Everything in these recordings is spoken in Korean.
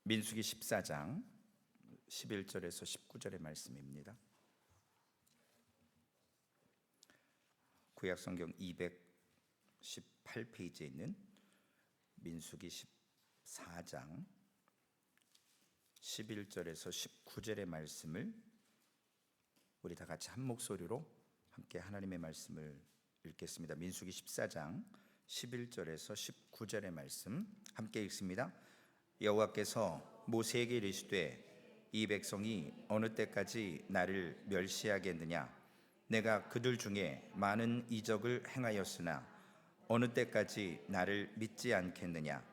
민수기 14장 11절에서 19절의 말씀입니다. 구약성경 218페이지에 있는 민수기 14장 11절에서 19절의 말씀을 우리 다 같이 한 목소리로 함께 하나님의 말씀을 읽겠습니다. 민수기 14장 11절에서 19절의 말씀 함께 읽습니다. 여호와께서 모세에게 이르시되 이 백성이 어느 때까지 나를 멸시하겠느냐? 내가 그들 중에 많은 이적을 행하였으나 어느 때까지 나를 믿지 않겠느냐?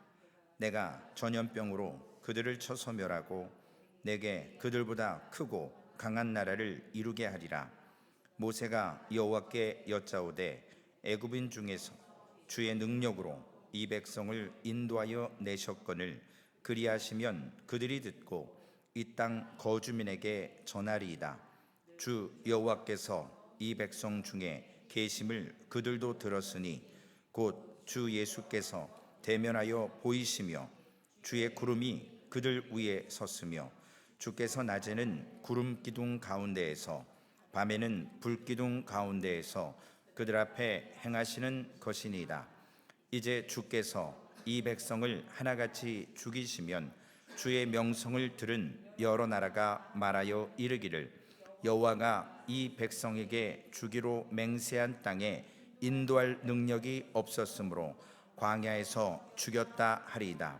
내가 전염병으로 그들을 쳐서 멸하고 내게 그들보다 크고 강한 나라를 이루게 하리라. 모세가 여호와께 여짜오되 애굽인 중에서 주의 능력으로 이 백성을 인도하여 내셨거늘 그리하시면 그들이 듣고 이 땅 거주민에게 전하리이다. 주 여호와께서 이 백성 중에 계심을 그들도 들었으니 곧 주 예수께서 대면하여 보이시며 주의 구름이 그들 위에 섰으며 주께서 낮에는 구름 기둥 가운데에서 밤에는 불 기둥 가운데에서 그들 앞에 행하시는 것이니이다. 이제 주께서 이 백성을 하나같이 죽이시면 주의 명성을 들은 여러 나라가 말하여 이르기를 여호와가 이 백성에게 주기로 맹세한 땅에 인도할 능력이 없었으므로 광야에서 죽였다 하리이다.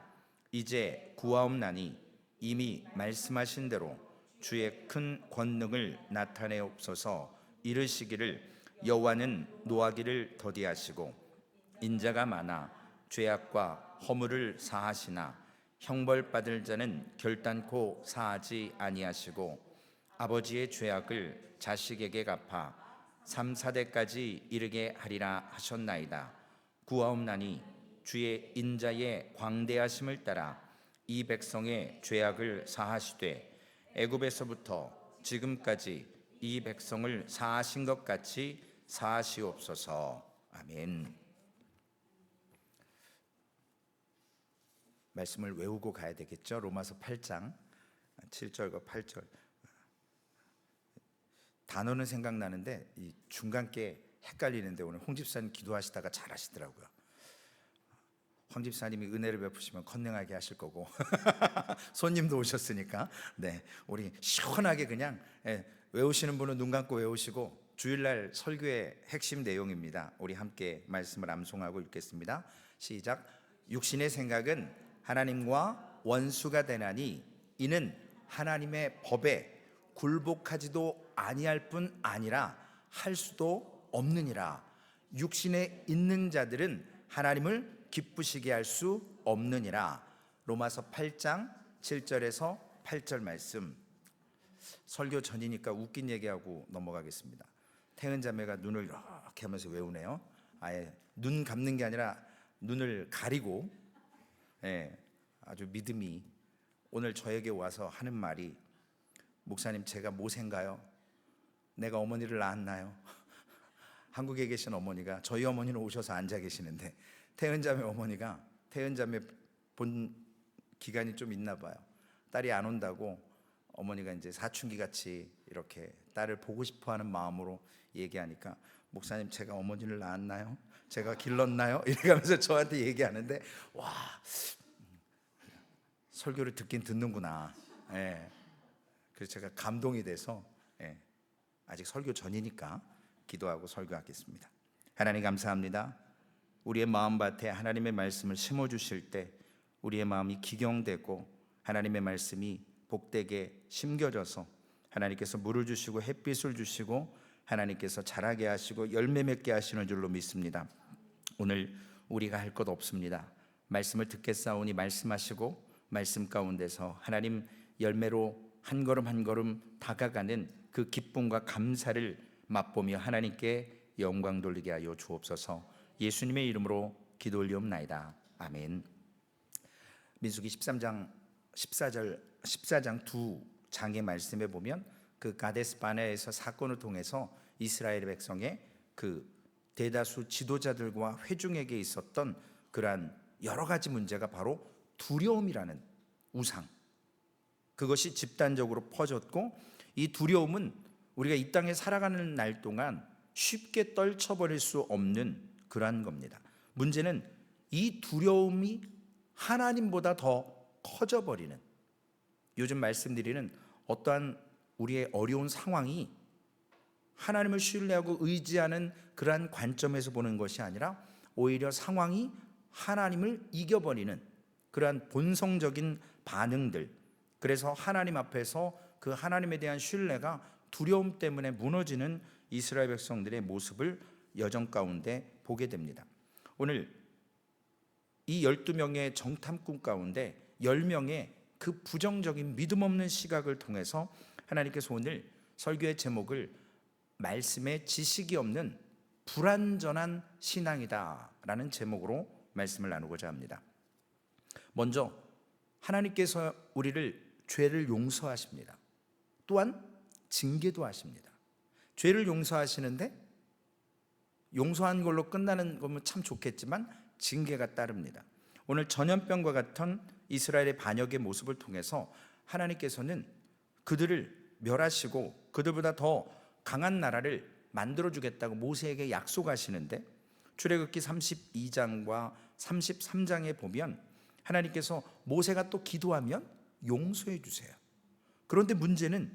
이제 구하옵나니 이미 말씀하신 대로 주의 큰 권능을 나타내옵소서. 이르시기를 여호와는 노하기를 더디하시고 인자가 많아 죄악과 허물을 사하시나 형벌받을 자는 결단코 사하지 아니하시고 아버지의 죄악을 자식에게 갚아 3, 4대까지 이르게 하리라 하셨나이다. 구하옵나니 주의 인자의 광대하심을 따라 이 백성의 죄악을 사하시되 애굽에서부터 지금까지 이 백성을 사하신 것 같이 사하시옵소서. 아멘. 말씀을 외우고 가야 되겠죠. 로마서 8장 7절과 8절 단어는 생각나는데 이 중간 게 헷갈리는데 오늘 홍 집사님 기도하시다가 잘 하시더라고요. 황 집사님이 은혜를 베푸시면 컨닝하게 하실 거고 손님도 오셨으니까 네, 우리 시원하게 그냥 외우시는 분은 눈 감고 외우시고 주일날 설교의 핵심 내용입니다. 우리 함께 말씀을 암송하고 읽겠습니다. 시작. 육신의 생각은 하나님과 원수가 되나니 이는 하나님의 법에 굴복하지도 아니할 뿐 아니라 할 수도 없느니라. 육신에 있는 자들은 하나님을 기쁘시게 할 수 없느니라. 로마서 8장 7절에서 8절 말씀. 설교 전이니까 웃긴 얘기하고 넘어가겠습니다. 태은 자매가 눈을 이렇게 하면서 외우네요. 아예 눈 감는 게 아니라 눈을 가리고 아주 믿음이 오늘 저에게 와서 하는 말이 목사님 제가 모세인가요? 내가 어머니를 낳았나요? 한국에 계신 어머니가 저희 어머니는 오셔서 앉아 계시는데 태은자매 어머니가 태은자매 본 기간이 좀 있나 봐요. 딸이 안 온다고 어머니가 이제 사춘기 같이 이렇게 딸을 보고 싶어하는 마음으로 얘기하니까 목사님 제가 어머니를 낳았나요? 제가 길렀나요? 이래가면서 저한테 얘기하는데 와 설교를 듣긴 듣는구나. 그래서 제가 감동이 돼서 아직 설교 전이니까 기도하고 설교하겠습니다. 하나님 감사합니다. 우리의 마음밭에 하나님의 말씀을 심어주실 때 우리의 마음이 기경되고 하나님의 말씀이 복되게 심겨져서 하나님께서 물을 주시고 햇빛을 주시고 하나님께서 자라게 하시고 열매 맺게 하시는 줄로 믿습니다. 오늘 우리가 할 것 없습니다. 말씀을 듣겠사오니 말씀하시고 말씀 가운데서 하나님 열매로 한 걸음 한 걸음 다가가는 그 기쁨과 감사를 맛보며 하나님께 영광 돌리게 하여 주옵소서. 예수님의 이름으로 기도 올리옵나이다. 아멘. 민수기 14장 두 장의 말씀에 보면 그 가데스 바네아에서 사건을 통해서 이스라엘 백성의 그 대다수 지도자들과 회중에게 있었던 그러한 여러 가지 문제가 바로 두려움이라는 우상, 그것이 집단적으로 퍼졌고, 이 두려움은 우리가 이 땅에 살아가는 날 동안 쉽게 떨쳐버릴 수 없는 그러한 겁니다. 문제는 이 두려움이 하나님보다 더 커져버리는, 요즘 말씀드리는 어떠한 우리의 어려운 상황이 하나님을 신뢰하고 의지하는 그러한 관점에서 보는 것이 아니라 오히려 상황이 하나님을 이겨버리는 그러한 본성적인 반응들, 그래서 하나님 앞에서 그 하나님에 대한 신뢰가 두려움 때문에 무너지는 이스라엘 백성들의 모습을 여정 가운데 보게 됩니다. 오늘 이 12명의 정탐꾼 가운데 10명의 그 부정적인 믿음 없는 시각을 통해서 하나님께서 오늘 설교의 제목을 말씀에 지식이 없는 불완전한 신앙이다 라는 제목으로 말씀을 나누고자 합니다. 먼저 하나님께서 우리를 죄를 용서하십니다. 또한 징계도 하십니다. 죄를 용서하시는데 용서한 걸로 끝나는 거면 참 좋겠지만 징계가 따릅니다. 오늘 전염병과 같은 이스라엘의 반역의 모습을 통해서 하나님께서는 그들을 멸하시고 그들보다 더 강한 나라를 만들어주겠다고 모세에게 약속하시는데, 출애굽기 32장과 33장에 보면 하나님께서 모세가 또 기도하면 용서해 주세요. 그런데 문제는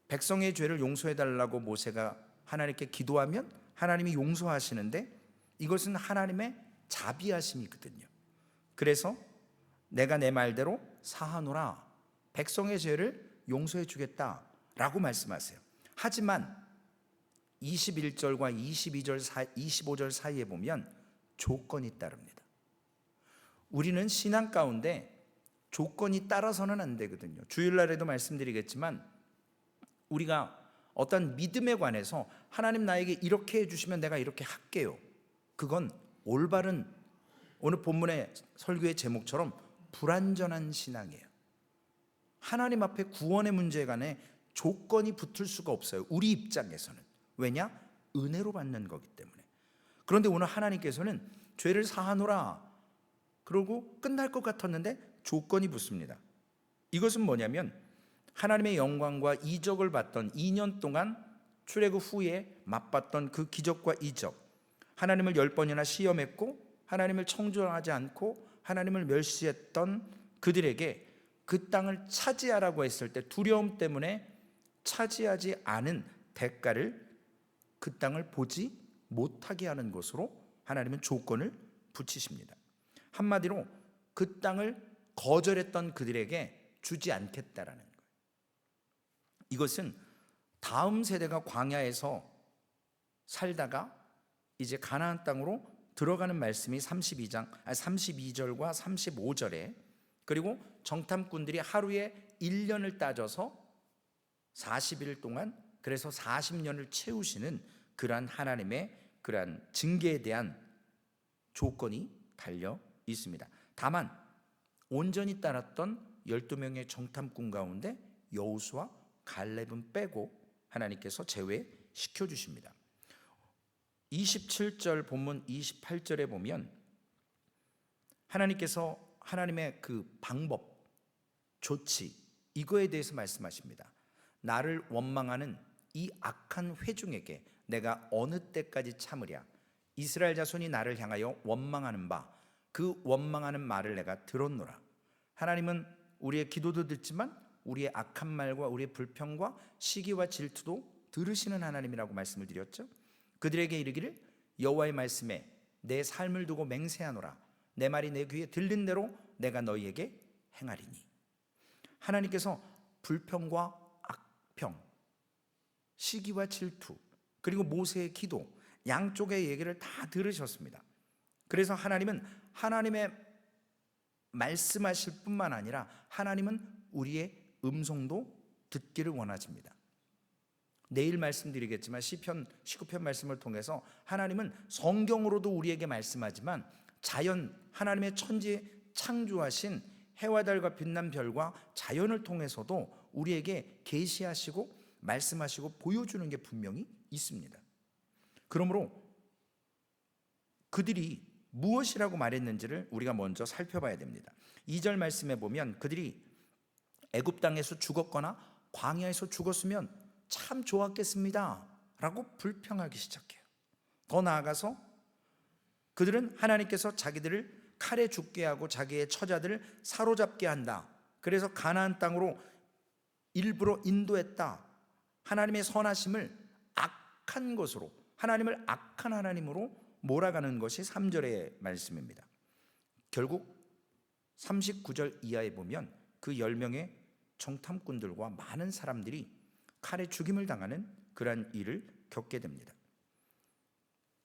백성의 죄를 용서해 달라고 모세가 하나님께 기도하면 하나님이 용서하시는데 이것은 하나님의 자비하심이거든요. 그래서 내가 내 말대로 사하노라, 백성의 죄를 용서해 주겠다라고 말씀하세요. 하지만 21절과 25절 사이에 보면 조건이 따릅니다. 우리는 신앙 가운데 조건이 따라서는 안 되거든요. 주일날에도 말씀드리겠지만 우리가 어떤 믿음에 관해서 하나님 나에게 이렇게 해주시면 내가 이렇게 할게요, 그건 올바른 오늘 본문의 설교의 제목처럼 불완전한 신앙이에요. 하나님 앞에 구원의 문제에 관해 조건이 붙을 수가 없어요, 우리 입장에서는. 왜냐? 은혜로 받는 거기 때문에. 그런데 오늘 하나님께서는 죄를 사하노라 그러고 끝날 것 같았는데 조건이 붙습니다. 이것은 뭐냐면 하나님의 영광과 이적을 봤던 2년 동안 출애굽 후에 맛봤던 그 기적과 이적, 하나님을 10번이나 시험했고 하나님을 청종하지 않고 하나님을 멸시했던 그들에게 그 땅을 차지하라고 했을 때 두려움 때문에 차지하지 않은 대가를, 그 땅을 보지 못하게 하는 것으로 하나님은 조건을 붙이십니다. 한마디로 그 땅을 거절했던 그들에게 주지 않겠다라는 거예요. 이것은 다음 세대가 광야에서 살다가 이제 가나안 땅으로 들어가는 말씀이 32절과 35절에, 그리고 정탐꾼들이 하루에 1년을 따져서 40일 동안, 그래서 40년을 채우시는 그러한 하나님의 그러한 징계에 대한 조건이 달려 있습니다. 다만 온전히 따랐던 12명의 정탐꾼 가운데 여호수아, 갈렙은 빼고 하나님께서 제외시켜 주십니다. 27절 본문 28절에 보면 하나님께서 하나님의 그 방법, 조치, 이거에 대해서 말씀하십니다. 나를 원망하는 이 악한 회중에게 내가 어느 때까지 참으랴. 이스라엘 자손이 나를 향하여 원망하는 바, 그 원망하는 말을 내가 들었노라. 하나님은 우리의 기도도 듣지만 우리의 악한 말과 우리의 불평과 시기와 질투도 들으시는 하나님이라고 말씀을 드렸죠. 그들에게 이르기를 여호와의 말씀에 내 삶을 두고 맹세하노라. 내 말이 내 귀에 들린 대로 내가 너희에게 행하리니. 하나님께서 불평과 악평, 시기와 질투, 그리고 모세의 기도, 양쪽의 얘기를 다 들으셨습니다. 그래서 하나님은 하나님의 말씀하실 뿐만 아니라 하나님은 우리의 음성도 듣기를 원하십니다. 내일 말씀드리겠지만 시편 19편 말씀을 통해서 하나님은 성경으로도 우리에게 말씀하지만 자연, 하나님의 천지에 창조하신 해와 달과 빛난 별과 자연을 통해서도 우리에게 계시하시고 말씀하시고 보여주는 게 분명히 있습니다. 그러므로 그들이 무엇이라고 말했는지를 우리가 먼저 살펴봐야 됩니다. 2절 말씀에 보면 그들이 애굽 땅에서 죽었거나 광야에서 죽었으면 참 좋았겠습니다 라고 불평하기 시작해요. 더 나아가서 그들은 하나님께서 자기들을 칼에 죽게 하고 자기의 처자들을 사로잡게 한다, 그래서 가나안 땅으로 일부러 인도했다, 하나님의 선하심을 악한 것으로, 하나님을 악한 하나님으로 몰아가는 것이 3절의 말씀입니다. 결국 39절 이하에 보면 그 10명의 정탐꾼들과 많은 사람들이 칼에 죽임을 당하는 그러한 일을 겪게 됩니다.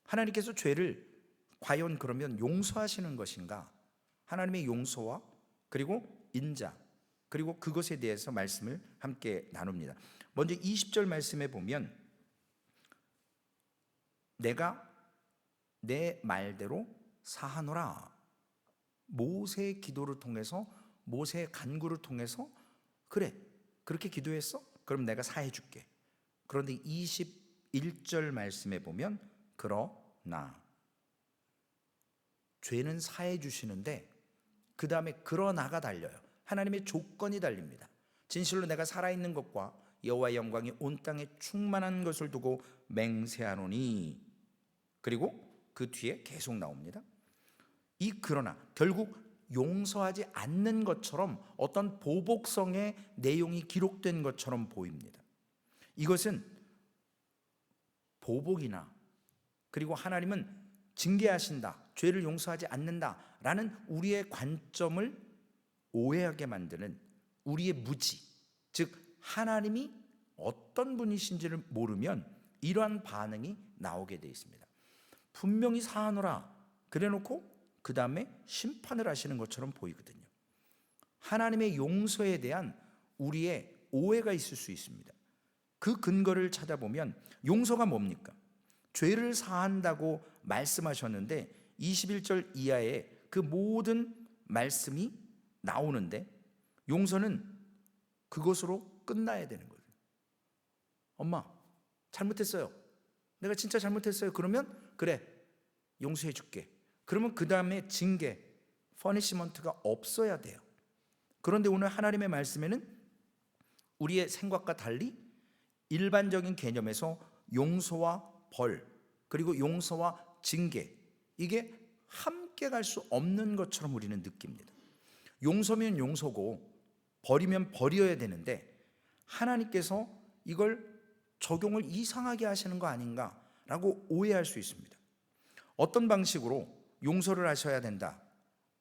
하나님께서 죄를 과연 그러면 용서하시는 것인가? 하나님의 용서와 그리고 인자, 그리고 그것에 대해서 말씀을 함께 나눕니다. 먼저 20절 말씀에 보면 내가 내 말대로 사하노라. 모세의 기도를 통해서, 모세의 간구를 통해서, 그래 그렇게 기도했어? 그럼 내가 사해 줄게. 그런데 21절 말씀에 보면 그러나, 죄는 사해 주시는데 그 다음에 그러나가 달려요. 하나님의 조건이 달립니다. 진실로 내가 살아있는 것과 여호와의 영광이 온 땅에 충만한 것을 두고 맹세하노니, 그리고 그 뒤에 계속 나옵니다. 이 그러나 결국 용서하지 않는 것처럼 어떤 보복성의 내용이 기록된 것처럼 보입니다. 이것은 보복이나 그리고 하나님은 징계하신다, 죄를 용서하지 않는다라는 우리의 관점을 오해하게 만드는 우리의 무지, 즉 하나님이 어떤 분이신지를 모르면 이러한 반응이 나오게 되어 있습니다. 분명히 사하노라 그래놓고 그 다음에 심판을 하시는 것처럼 보이거든요. 하나님의 용서에 대한 우리의 오해가 있을 수 있습니다. 그 근거를 찾아보면 용서가 뭡니까? 죄를 사한다고 말씀하셨는데 21절 이하에 그 모든 말씀이 나오는데 용서는 그것으로 끝나야 되는 거예요. 엄마 잘못했어요, 내가 진짜 잘못했어요. 그러면 그래 용서해 줄게. 그러면 그 다음에 징계, 퍼니시먼트가 없어야 돼요. 그런데 오늘 하나님의 말씀에는 우리의 생각과 달리 일반적인 개념에서 용서와 벌, 그리고 용서와 징계, 이게 함께 갈 수 없는 것처럼 우리는 느낍니다. 용서면 용서고 벌이면 벌이어야 되는데 하나님께서 이걸 적용을 이상하게 하시는 거 아닌가라고 오해할 수 있습니다. 어떤 방식으로 용서를 하셔야 된다,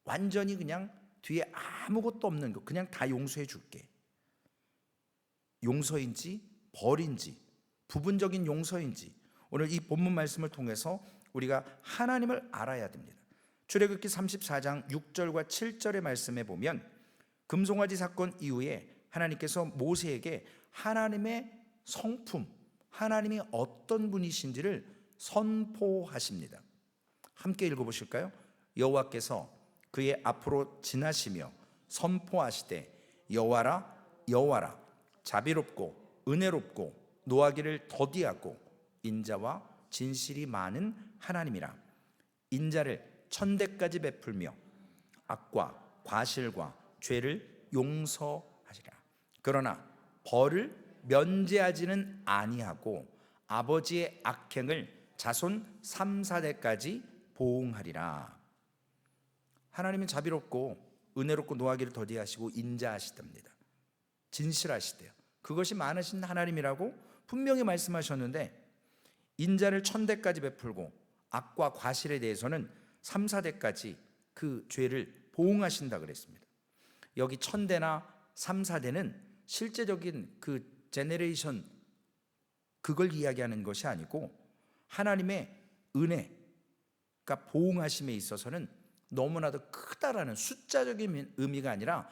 완전히 그냥 뒤에 아무것도 없는 거 그냥 다 용서해 줄게, 용서인지 벌인지 부분적인 용서인지 오늘 이 본문 말씀을 통해서 우리가 하나님을 알아야 됩니다. 출애굽기 34장 6절과 7절의 말씀에 보면 금송아지 사건 이후에 하나님께서 모세에게 하나님의 성품, 하나님이 어떤 분이신지를 선포하십니다. 함께 읽어보실까요? 여호와께서 그의 앞으로 지나시며 선포하시되 여호와라 여호와라, 자비롭고 은혜롭고 노하기를 더디하고 인자와 진실이 많은 하나님이라. 인자를 천대까지 베풀며 악과 과실과 죄를 용서하시라. 그러나 벌을 면제하지는 아니하고 아버지의 악행을 자손 3, 4대까지 보응하리라. 하나님은 자비롭고 은혜롭고 노하기를 더디하시고 인자하시답니다. 진실하시대요. 그것이 많으신 하나님이라고 분명히 말씀하셨는데 인자를 1000대까지 베풀고 악과 과실에 대해서는 3, 4대까지 그 죄를 보응하신다 그랬습니다. 여기 1000대나 3, 4대는 실제적인 그 제네레이션 그걸 이야기하는 것이 아니고 하나님의 은혜, 그러니까 보응하심에 있어서는 너무나도 크다라는 숫자적인 의미가 아니라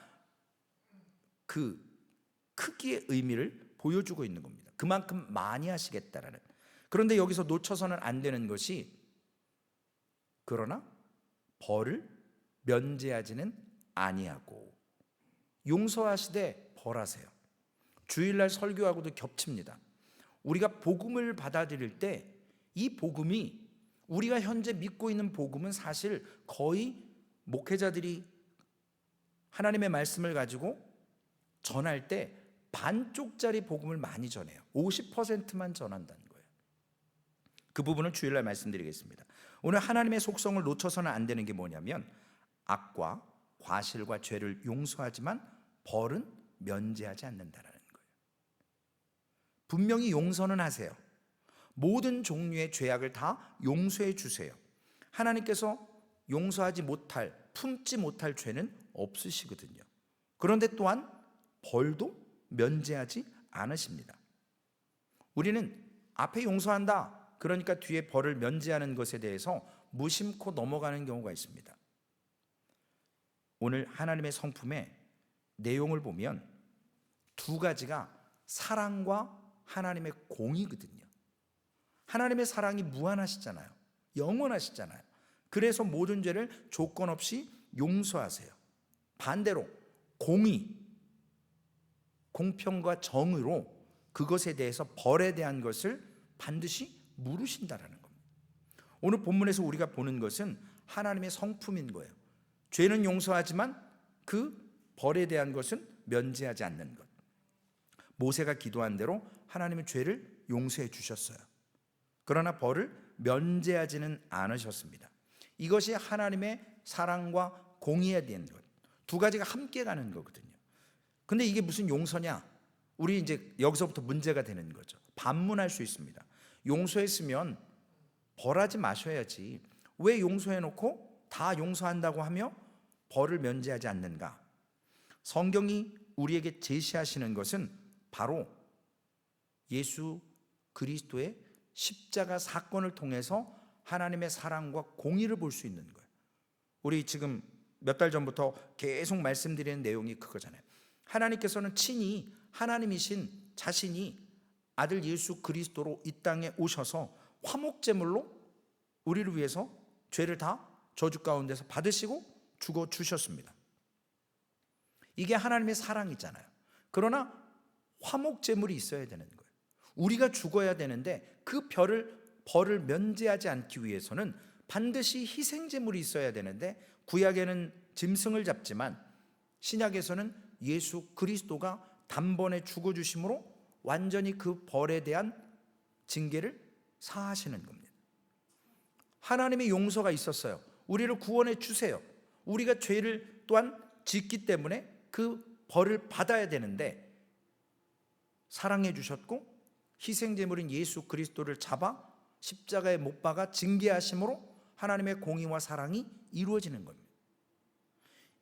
그 크기의 의미를 보여주고 있는 겁니다. 그만큼 많이 하시겠다라는. 그런데 여기서 놓쳐서는 안 되는 것이 그러나 벌을 면제하지는 아니하고 용서하시되 벌하세요. 주일날 설교하고도 겹칩니다. 우리가 복음을 받아들일 때 이 복음이 우리가 현재 믿고 있는 복음은 사실 거의 목회자들이 하나님의 말씀을 가지고 전할 때 반쪽짜리 복음을 많이 전해요. 50%만 전한다는 거예요. 그 부분은 주일날 말씀드리겠습니다. 오늘 하나님의 속성을 놓쳐서는 안 되는 게 뭐냐면 악과 과실과 죄를 용서하지만 벌은 면제하지 않는다라는 거예요. 분명히 용서는 하세요. 모든 종류의 죄악을 다 용서해 주세요. 하나님께서 용서하지 못할, 품지 못할 죄는 없으시거든요. 그런데 또한 벌도 면제하지 않으십니다. 우리는 앞에 용서한다, 그러니까 뒤에 벌을 면제하는 것에 대해서 무심코 넘어가는 경우가 있습니다. 오늘 하나님의 성품의 내용을 보면 두 가지가 사랑과 하나님의 공의거든요. 하나님의 사랑이 무한하시잖아요. 영원하시잖아요. 그래서 모든 죄를 조건 없이 용서하세요. 반대로 공의, 공평과 정의로 그것에 대해서 벌에 대한 것을 반드시 물으신다라는 겁니다. 오늘 본문에서 우리가 보는 것은 하나님의 성품인 거예요. 죄는 용서하지만 그 벌에 대한 것은 면제하지 않는 것. 모세가 기도한 대로 하나님은 죄를 용서해 주셨어요. 그러나 벌을 면제하지는 않으셨습니다. 이것이 하나님의 사랑과 공의에 대한 것, 두 가지가 함께 가는 거거든요. 근데 이게 무슨 용서냐? 우리 이제 여기서부터 문제가 되는 거죠. 반문할 수 있습니다. 용서했으면 벌하지 마셔야지. 왜 용서해놓고 다 용서한다고 하며 벌을 면제하지 않는가? 성경이 우리에게 제시하시는 것은 바로 예수 그리스도의 십자가 사건을 통해서 하나님의 사랑과 공의를 볼 수 있는 거예요. 우리 지금 몇 달 전부터 계속 말씀드리는 내용이 그거잖아요. 하나님께서는 친히 하나님이신 자신이 아들 예수 그리스도로 이 땅에 오셔서 화목제물로 우리를 위해서 죄를 다 저주 가운데서 받으시고 죽어 주셨습니다. 이게 하나님의 사랑이잖아요. 그러나 화목제물이 있어야 되는 거예요. 우리가 죽어야 되는데 그 벌을 면제하지 않기 위해서는 반드시 희생제물이 있어야 되는데, 구약에는 짐승을 잡지만 신약에서는 예수 그리스도가 단번에 죽어주심으로 완전히 그 벌에 대한 징계를 사하시는 겁니다. 하나님의 용서가 있었어요. 우리를 구원해 주세요. 우리가 죄를 또한 짓기 때문에 그 벌을 받아야 되는데 사랑해 주셨고 희생제물인 예수 그리스도를 잡아 십자가에 못 박아 징계하심으로 하나님의 공의와 사랑이 이루어지는 겁니다.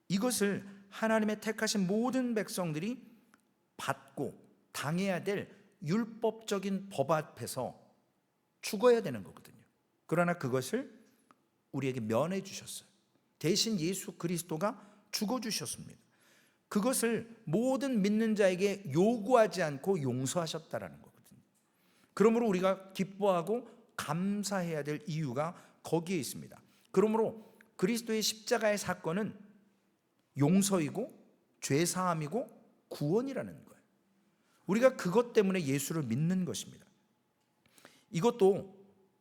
이것을 하나님의 택하신 모든 백성들이 받고 당해야 될 율법적인 법 앞에서 죽어야 되는 거거든요. 그러나 그것을 우리에게 면해 주셨어요. 대신 예수 그리스도가 죽어 주셨습니다. 그것을 모든 믿는 자에게 요구하지 않고 용서하셨다라는 거거든요. 그러므로 우리가 기뻐하고 감사해야 될 이유가 거기에 있습니다. 그러므로 그리스도의 십자가의 사건은 용서이고 죄사함이고 구원이라는 거예요. 우리가 그것 때문에 예수를 믿는 것입니다. 이것도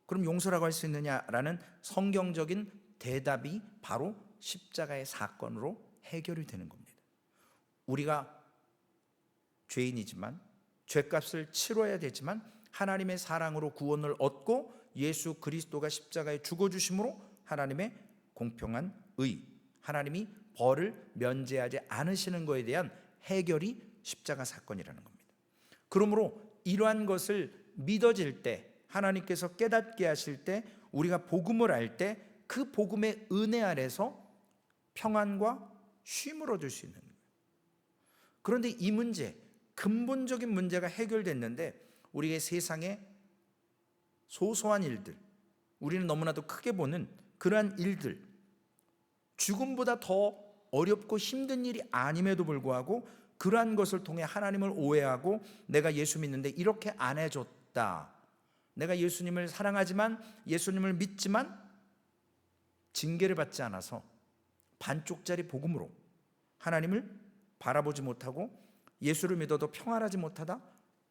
그럼 용서라고 할 수 있느냐라는 성경적인 대답이 바로 십자가의 사건으로 해결이 되는 겁니다. 우리가 죄인이지만 죄값을 치러야 되지만 하나님의 사랑으로 구원을 얻고 예수 그리스도가 십자가에 죽어주심으로 하나님의 공평한 의, 하나님이 벌을 면제하지 않으시는 것에 대한 해결이 십자가 사건이라는 겁니다. 그러므로 이러한 것을 믿어질 때, 하나님께서 깨닫게 하실 때, 우리가 복음을 알 때 그 복음의 은혜 아래서 평안과 쉼을 얻을 수 있는 거예요. 그런데 이 문제, 근본적인 문제가 해결됐는데 우리의 세상의 소소한 일들, 우리는 너무나도 크게 보는 그러한 일들, 죽음보다 더 어렵고 힘든 일이 아님에도 불구하고 그러한 것을 통해 하나님을 오해하고 내가 예수 믿는데 이렇게 안 해줬다, 내가 예수님을 사랑하지만 예수님을 믿지만 징계를 받지 않아서 반쪽짜리 복음으로 하나님을 바라보지 못하고 예수를 믿어도 평안하지 못하다,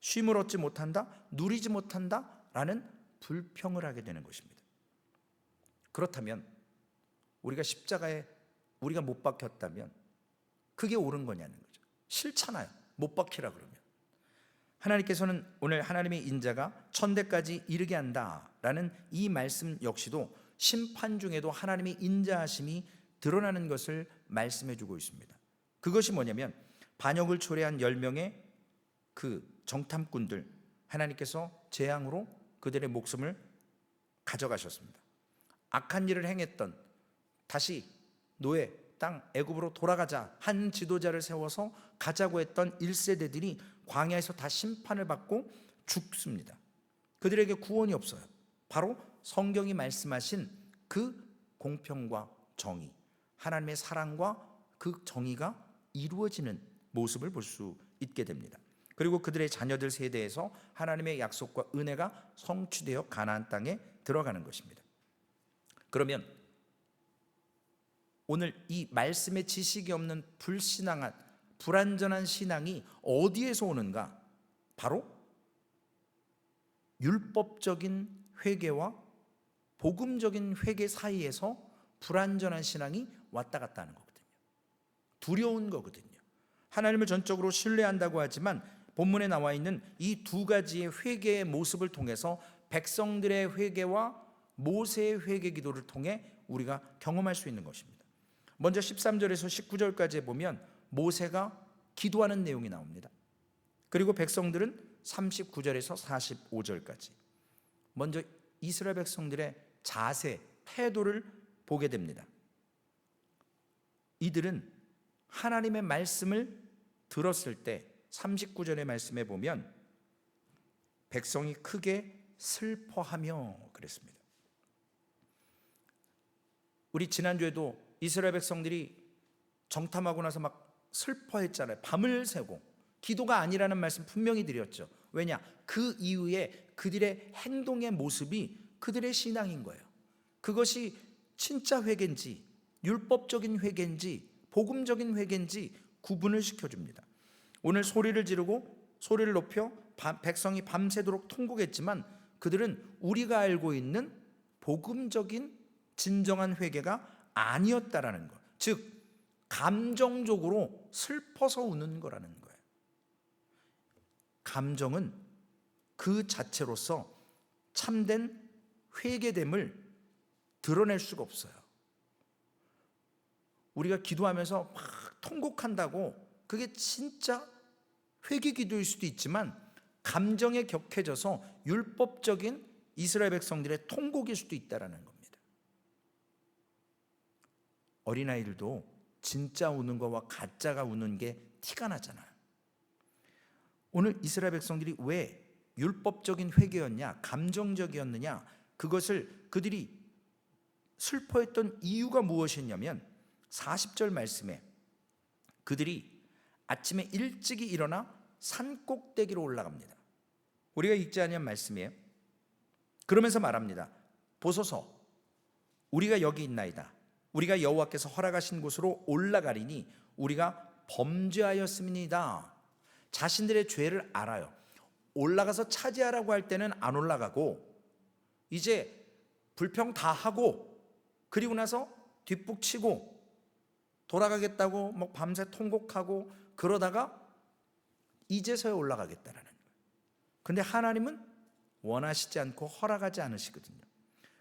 쉼을 얻지 못한다, 누리지 못한다라는 불평을 하게 되는 것입니다. 그렇다면 우리가 십자가에 우리가 못 박혔다면 그게 옳은 거냐는 거죠. 싫잖아요. 못 박히라 그러면. 하나님께서는 오늘 하나님의 인자가 천대까지 이르게 한다라는 이 말씀 역시도 심판 중에도 하나님의 인자하심이 드러나는 것을 말씀해 주고 있습니다. 그것이 뭐냐면 반역을 초래한 10명의 그 정탐꾼들, 하나님께서 재앙으로 그들의 목숨을 가져가셨습니다. 악한 일을 행했던, 다시 노예 땅 애굽으로 돌아가자 한 지도자를 세워서 가자고 했던 1세대들이 광야에서 다 심판을 받고 죽습니다. 그들에게 구원이 없어요. 바로 성경이 말씀하신 그 공평과 정의, 하나님의 사랑과 그 정의가 이루어지는 모습을 볼 수 있게 됩니다. 그리고 그들의 자녀들 세대에서 하나님의 약속과 은혜가 성취되어 가나안 땅에 들어가는 것입니다. 그러면 오늘 이 말씀의 지식이 없는 불신앙한 불완전한 신앙이 어디에서 오는가? 바로 율법적인 회개와 복음적인 회개 사이에서 불완전한 신앙이 왔다 갔다 하는 거거든요. 두려운 거거든요. 하나님을 전적으로 신뢰한다고 하지만 본문에 나와 있는 이 두 가지의 회개의 모습을 통해서 백성들의 회개와 모세의 회개 기도를 통해 우리가 경험할 수 있는 것입니다. 먼저 13절에서 19절까지 보면 모세가 기도하는 내용이 나옵니다. 그리고 백성들은 39절에서 45절까지 먼저 이스라엘 백성들의 자세, 태도를 보게 됩니다. 이들은 하나님의 말씀을 들었을 때 39절의 말씀에 보면 백성이 크게 슬퍼하며 그랬습니다. 우리 지난주에도 이스라엘 백성들이 정탐하고 나서 막 슬퍼했잖아요. 밤을 새고. 기도가 아니라는 말씀 분명히 드렸죠. 왜냐? 그 이후에 그들의 행동의 모습이 그들의 신앙인 거예요. 그것이 진짜 회개인지 율법적인 회개인지 복음적인 회개인지 구분을 시켜줍니다. 오늘 소리를 지르고 소리를 높여 백성이 밤새도록 통곡했지만 그들은 우리가 알고 있는 복음적인 진정한 회개가 아니었다라는 것. 즉 감정적으로 슬퍼서 우는 거라는 거예요. 감정은 그 자체로서 참된 회개됨을 드러낼 수가 없어요. 우리가 기도하면서 막 통곡한다고 그게 진짜 회개 기도일 수도 있지만 감정에 격해져서 율법적인 이스라엘 백성들의 통곡일 수도 있다는 겁니다. 어린아이들도 진짜 우는 거와 가짜가 우는 게 티가 나잖아요. 오늘 이스라엘 백성들이 왜 율법적인 회개였냐, 감정적이었느냐, 그것을 그들이 슬퍼했던 이유가 무엇이었냐면 40절 말씀에 그들이 아침에 일찍이 일어나 산꼭대기로 올라갑니다. 우리가 읽지 아니한 말씀이에요. 그러면서 말합니다. 보소서, 우리가 여기 있나이다. 우리가 여호와께서 허락하신 곳으로 올라가리니 우리가 범죄하였습니다. 자신들의 죄를 알아요. 올라가서 차지하라고 할 때는 안 올라가고 이제 불평 다 하고 그리고 나서 뒷북치고 돌아가겠다고 뭐 밤새 통곡하고 그러다가 이제서야 올라가겠다라는 거예요. 근데 하나님은 원하시지 않고 허락하지 않으시거든요.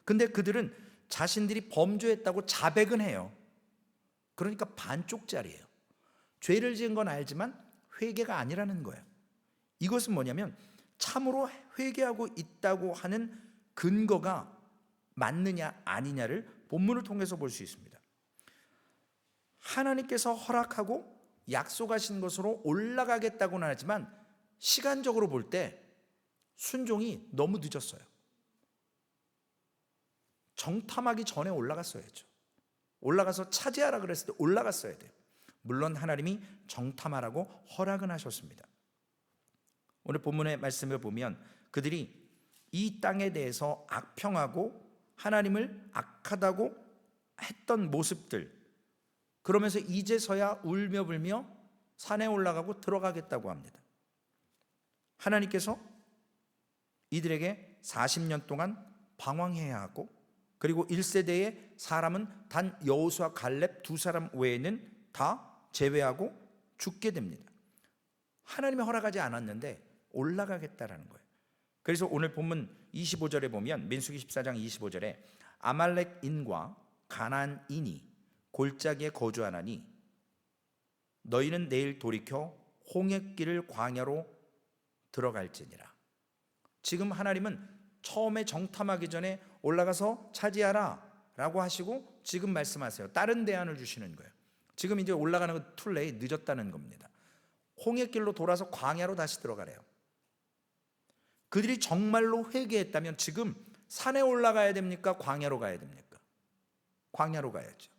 근데 그들은 자신들이 범죄했다고 자백은 해요. 그러니까 반쪽짜리예요. 죄를 지은 건 알지만 회개가 아니라는 거예요. 이것은 뭐냐면 참으로 회개하고 있다고 하는 근거가 맞느냐 아니냐를 본문을 통해서 볼 수 있습니다. 하나님께서 허락하고 약속하신 것으로 올라가겠다고는 하지만 시간적으로 볼 때 순종이 너무 늦었어요. 정탐하기 전에 올라갔어야죠. 올라가서 차지하라 그랬을 때 올라갔어야 돼요. 물론 하나님이 정탐하라고 허락은 하셨습니다. 오늘 본문의 말씀을 보면 그들이 이 땅에 대해서 악평하고 하나님을 악하다고 했던 모습들, 그러면서 이제서야 울며 불며 산에 올라가고 들어가겠다고 합니다. 하나님께서 이들에게 40년 동안 방황해야 하고 그리고 1세대의 사람은 단 여호수아 갈렙 두 사람 외에는 다 제외하고 죽게 됩니다. 하나님이 허락하지 않았는데 올라가겠다라는 거예요. 그래서 오늘 본문 25절에 보면, 민수기 14장 25절에 아말렉인과 가나안인이 골짜기에 거주하나니 너희는 내일 돌이켜 홍해길을 광야로 들어갈지니라. 지금 하나님은 처음에 정탐하기 전에 올라가서 차지하라 라고 하시고 지금 말씀하세요. 다른 대안을 주시는 거예요. 지금 이제 올라가는 건 툴레이, 늦었다는 겁니다. 홍해길로 돌아서 광야로 다시 들어가래요. 그들이 정말로 회개했다면 지금 산에 올라가야 됩니까? 광야로 가야 됩니까? 광야로 가야죠.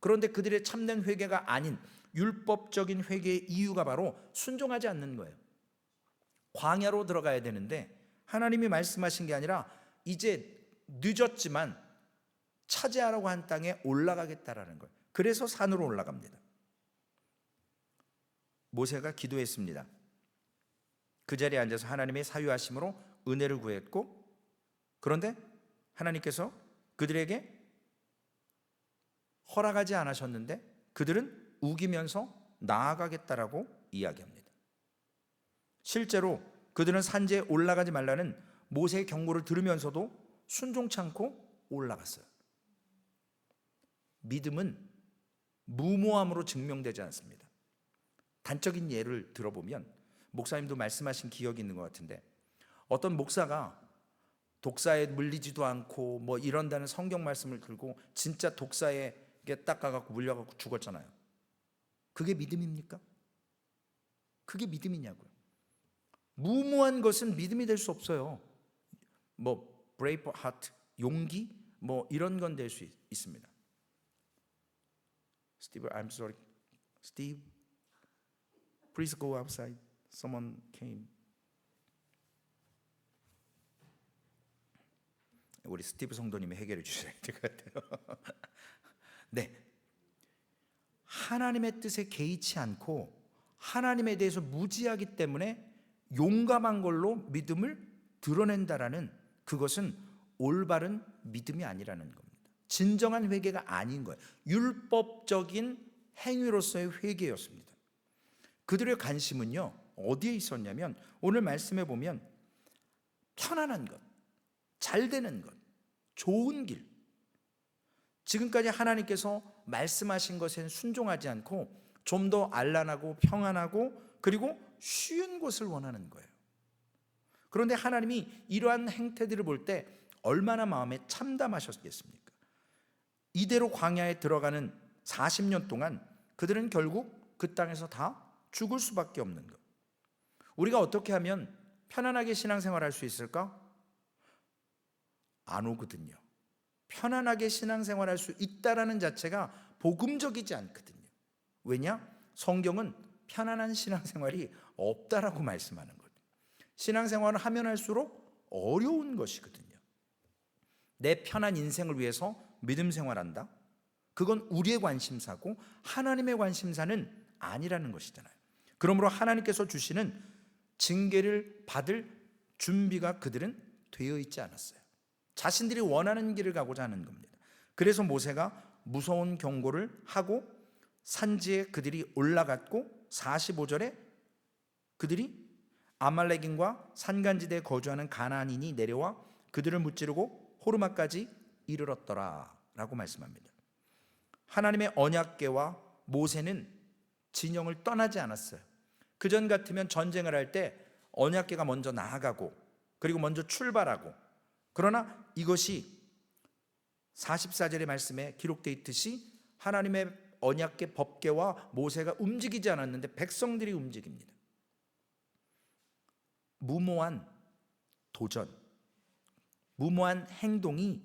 그런데 그들의 참된 회개가 아닌 율법적인 회개의 이유가 바로 순종하지 않는 거예요. 광야로 들어가야 되는데 하나님이 말씀하신 게 아니라 이제 늦었지만 차지하라고 한 땅에 올라가겠다라는 거예요. 그래서 산으로 올라갑니다. 모세가 기도했습니다. 그 자리에 앉아서 하나님의 사유하심으로 은혜를 구했고, 그런데 하나님께서 그들에게 허락하지 않으셨는데 그들은 우기면서 나아가겠다라고 이야기합니다. 실제로 그들은 산지에 올라가지 말라는 모세의 경고를 들으면서도 순종치 않고 올라갔어요. 믿음은 무모함으로 증명되지 않습니다. 단적인 예를 들어보면, 목사님도 말씀하신 기억이 있는 것 같은데, 어떤 목사가 독사에 물리지도 않고 뭐 이런다는 성경 말씀을 들고 진짜 독사에게 딱 가갖고 물려갖고 죽었잖아요. 그게 믿음입니까? 그게 믿음이냐고요. 무모한 것은 믿음이 될 수 없어요. 뭐 brave heart, 용기, 뭐 이런 건 될 수 있습니다. Steve, I'm sorry. Steve, please go outside. Someone came. 우리 스티브 성도님이 해결해 주셔야 될 것 같아요. 네, 하나님의 뜻에 개의치 않고 하나님에 대해서 무지하기 때문에 용감한 걸로 믿음을 드러낸다라는, 그것은 올바른 믿음이 아니라는 겁니다. 진정한 회개가 아닌 거예요. 율법적인 행위로서의 회개였습니다. 그들의 관심은요 어디에 있었냐면, 오늘 말씀해 보면 편안한 것, 잘 되는 것, 좋은 길, 지금까지 하나님께서 말씀하신 것엔 순종하지 않고 좀 더 안락하고 평안하고 그리고 쉬운 곳을 원하는 거예요. 그런데 하나님이 이러한 행태들을 볼 때 얼마나 마음에 참담하셨겠습니까? 이대로 광야에 들어가는 40년 동안 그들은 결국 그 땅에서 다 죽을 수밖에 없는 것. 우리가 어떻게 하면 편안하게 신앙생활할 수 있을까? 안 오거든요. 편안하게 신앙생활할 수 있다라는 자체가 복음적이지 않거든요. 왜냐? 성경은 편안한 신앙생활이 없다라고 말씀하는 거예요. 신앙생활을 하면 할수록 어려운 것이거든요. 내 편한 인생을 위해서 믿음 생활한다? 그건 우리의 관심사고 하나님의 관심사는 아니라는 것이잖아요. 그러므로 하나님께서 주시는 징계를 받을 준비가 그들은 되어 있지 않았어요. 자신들이 원하는 길을 가고자 하는 겁니다. 그래서 모세가 무서운 경고를 하고 산지에 그들이 올라갔고, 45절에 그들이 아말렉인과 산간지대에 거주하는 가나안인이 내려와 그들을 무찌르고 호르마까지 이르렀더라 라고 말씀합니다. 하나님의 언약궤와 모세는 진영을 떠나지 않았어요. 그전 같으면 전쟁을 할 때 언약궤가 먼저 나아가고 그리고 먼저 출발하고, 그러나 이것이 44절의 말씀에 기록되어 있듯이 하나님의 언약궤 법궤와 모세가 움직이지 않았는데 백성들이 움직입니다. 무모한 도전, 무모한 행동이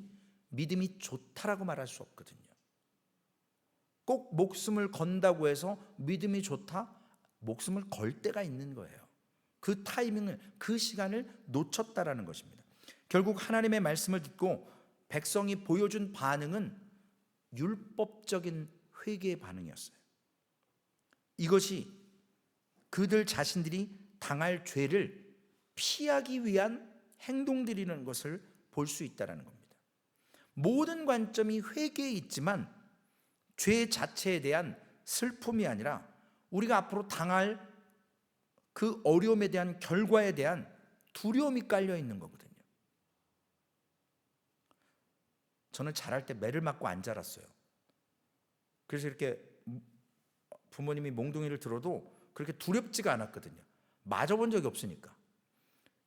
믿음이 좋다라고 말할 수 없거든요. 꼭 목숨을 건다고 해서 믿음이 좋다? 목숨을 걸 때가 있는 거예요. 그 타이밍을, 그 시간을 놓쳤다라는 것입니다. 결국 하나님의 말씀을 듣고 백성이 보여준 반응은 율법적인 회개의 반응이었어요. 이것이 그들 자신들이 당할 죄를 피하기 위한 행동들이라는 것을 볼 수 있다는 겁니다. 모든 관점이 회개에 있지만 죄 자체에 대한 슬픔이 아니라 우리가 앞으로 당할 그 어려움에 대한 결과에 대한 두려움이 깔려 있는 거거든요. 저는 자랄 때 매를 맞고 안 자랐어요. 그래서 이렇게 부모님이 몽둥이를 들어도 그렇게 두렵지가 않았거든요. 맞아본 적이 없으니까.